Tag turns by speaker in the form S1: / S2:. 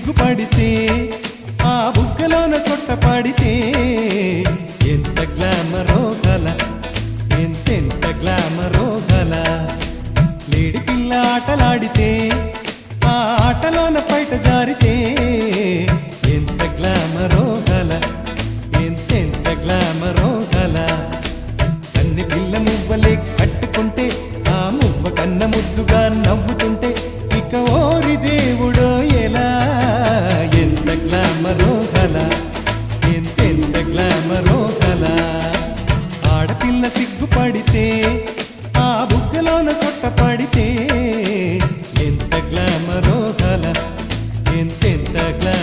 S1: సిగ్గుపడితే ఆ బుగ్గలోన సొట్ట పడితే ఎంత గ్లామరో గల ఎంతెంత గ్లామరో గల లేడి పిల్ల ఆటలాడితే ఆ ఆటలోన బయట జారితే ఎంత గ్లామరో గల ఎంతెంత గ్లామరో గల కన్ని పిల్ల మువ్వలే కట్టుకుంటే ఆ మువ్వ కన్న ముద్దుగా నవ్వుతుంటే ఇక ఓరి దేవుడో ఎలా ఎంత గ్లామరో గల ఎంతెంత గ్లామరో గల ఆడపిల్ల సిగ్గుపడితే ఆ బుగ్గలోన సొట్ట పడితే ఎంత గ్లామరో గల ఎంతెంత గ్లామరో